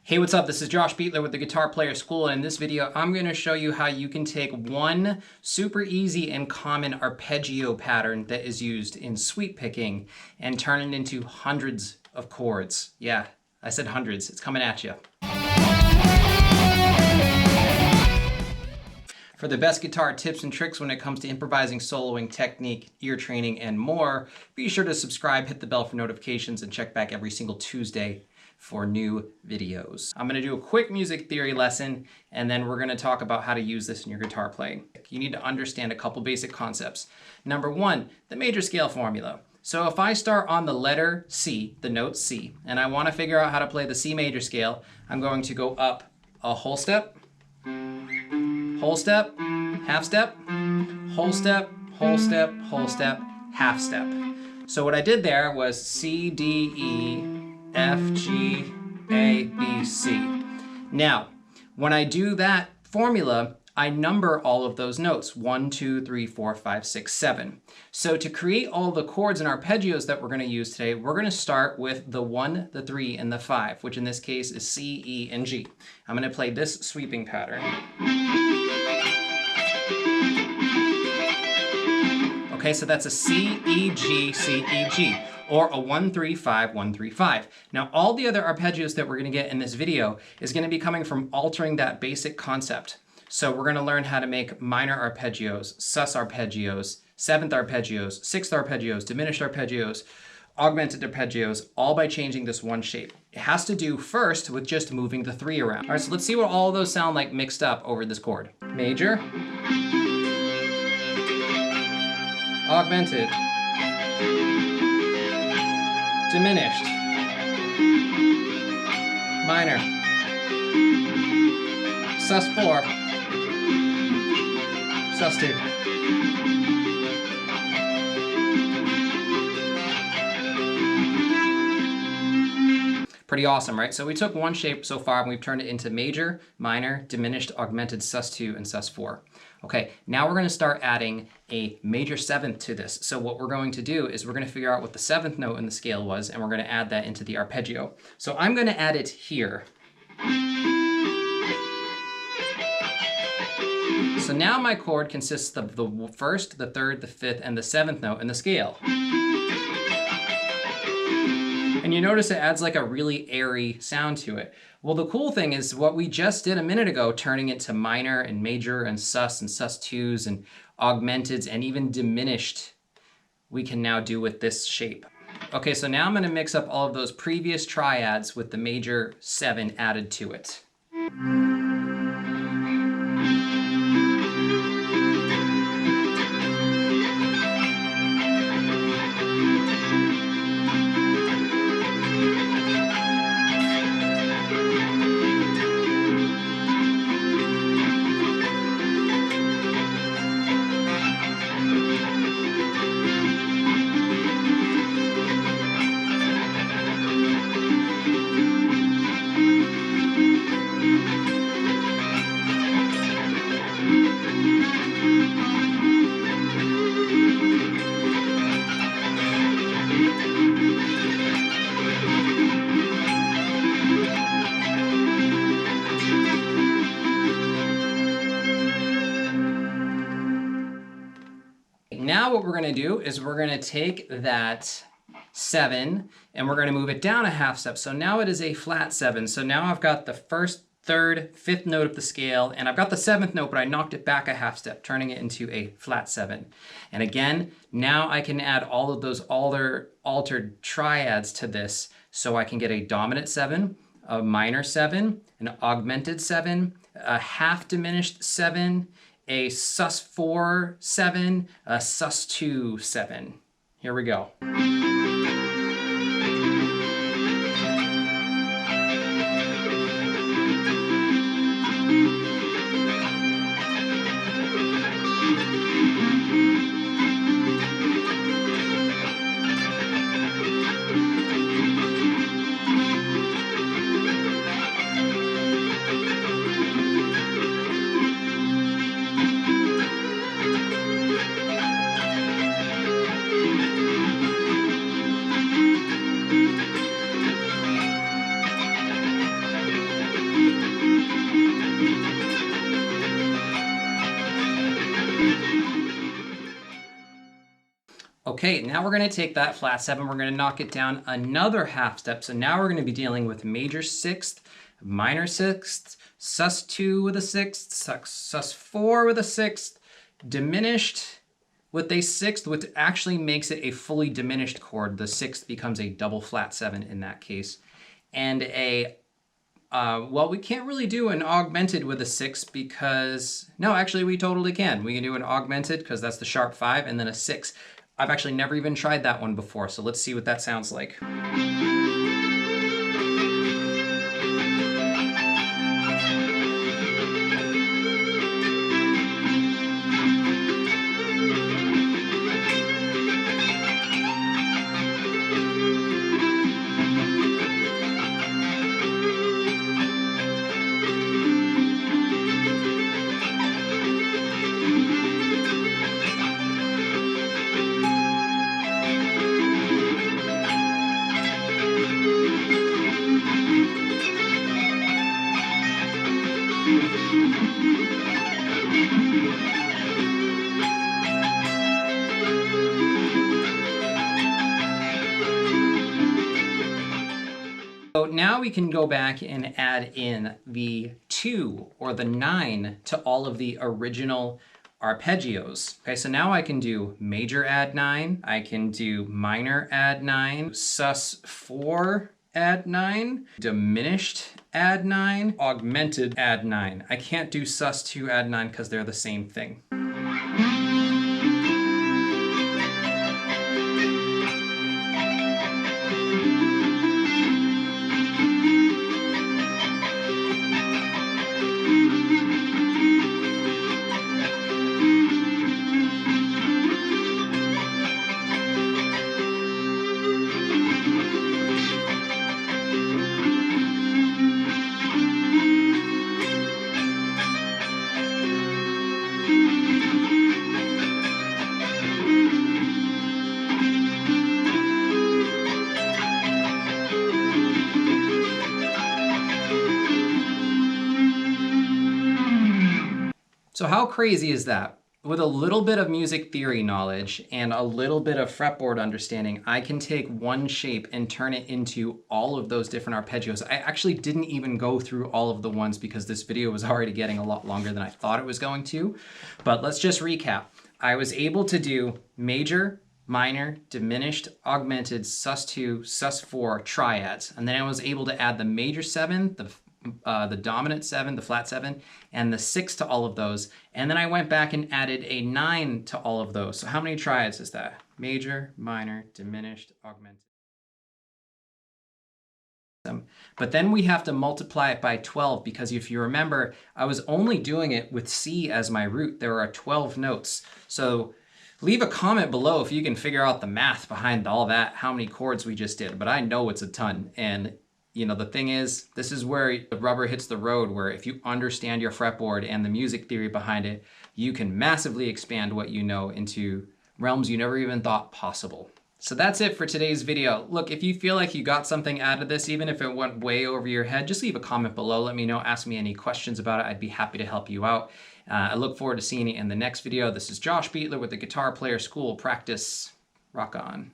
Hey, what's up? This is Josh Beatler with the Guitar Player School, and in this video I'm going to show you how you can take one super easy and common arpeggio pattern that is used in sweep picking and turn it into hundreds of chords. Yeah, I said hundreds. It's coming at you. For the best guitar tips and tricks when it comes to improvising, soloing, technique, ear training, and more, be sure to subscribe, hit the bell for notifications, and check back every single Tuesday for new videos. I'm going to do a quick music theory lesson, and then we're going to talk about how to use this in your guitar playing. You need to understand a couple basic concepts. Number one, the major scale formula. So if I start on the letter C, the note C, and I want to figure out how to play the C major scale, I'm going to go up a whole step, whole step, half step, whole step, whole step, whole step, half step. So what I did there was C, D, E, F, G, A, B, C. Now, when I do that formula, I number all of those notes, 1, 2, 3, 4, 5, 6, 7. So to create all the chords and arpeggios that we're going to use today, we're going to start with the 1, the 3, and the 5, which in this case is C, E, and G. I'm going to play this sweeping pattern. Okay, so that's a C, E, G, C, E, G, or a 1, 3, 5, 1, 3, 5. Now, all the other arpeggios that we're going to get in this video is going to be coming from altering that basic concept. So we're going to learn how to make minor arpeggios, sus arpeggios, seventh arpeggios, sixth arpeggios, diminished arpeggios, augmented arpeggios, all by changing this one shape. It has to do first with just moving the 3 around. All right, so let's see what all of those sound like mixed up over this chord. Major, augmented, diminished, minor, Sus4, Sus2. Pretty awesome, right? So we took one shape so far and we've turned it into major, minor, diminished, augmented, Sus2, and Sus4. Okay, now we're going to start adding a major seventh to this. So what we're going to do is we're going to figure out what the 7th note in the scale was, and we're going to add that into the arpeggio. So I'm going to add it here. So now my chord consists of the 1st, the 3rd, the 5th, and the 7th note in the scale. And you notice it adds like a really airy sound to it. Well, the cool thing is what we just did a minute ago, turning it to minor and major and Sus2s and augmenteds and even diminished, we can now do with this shape. Okay, so now I'm going to mix up all of those previous triads with the major 7 added to it. Now what we're going to do is we're going to take that 7 and we're going to move it down a half step. So now it is a flat 7. So now I've got the 1st, 3rd, 5th note of the scale, and I've got the 7th note, but I knocked it back a half step, turning it into a flat 7. And again, now I can add all of those altered triads to this, so I can get a dominant 7, a minor 7, an augmented 7, a half diminished 7, a Sus4 7, a Sus2 7. Here we go. Okay, now we're gonna take that flat 7, we're gonna knock it down another half step. So now we're gonna be dealing with major 6th, minor 6th, sus2 with a 6th, sus4 with a 6th, diminished with a 6th, which actually makes it a fully diminished chord. The 6th becomes a double flat 7 in that case. And a, well, we can't really do an augmented with a 6 because, no, actually we totally can. We can do an augmented because that's the sharp 5 and then a 6. I've actually never even tried that one before, so let's see what that sounds like. So now we can go back and add in the 2 or the 9 to all of the original arpeggios. Okay, so now I can do major add 9, I can do minor add 9, sus4 add 9, diminished add 9, augmented add 9. I can't do sus2 add 9 because they're the same thing. So how crazy is that? With a little bit of music theory knowledge and a little bit of fretboard understanding, I can take one shape and turn it into all of those different arpeggios. I actually didn't even go through all of the ones because this video was already getting a lot longer than I thought it was going to. But let's just recap. I was able to do major, minor, diminished, augmented, sus2, sus4 triads. And then I was able to add the major 7, the dominant 7, the flat 7, and the 6 to all of those. And then I went back and added a 9 to all of those. So how many triads is that? Major, minor, diminished, augmented. But then we have to multiply it by 12 because if you remember, I was only doing it with C as my root. There are 12 notes. So leave a comment below if you can figure out the math behind all that, how many chords we just did, but I know it's a ton. And you know, the thing is, this is where the rubber hits the road, where if you understand your fretboard and the music theory behind it, you can massively expand what you know into realms you never even thought possible. So that's it for today's video. Look, if you feel like you got something out of this, even if it went way over your head, just leave a comment below. Let me know, ask me any questions about it. I'd be happy to help you out. I look forward to seeing you in the next video. This is Josh Beatler with the Guitar Player School Practice. Rock on.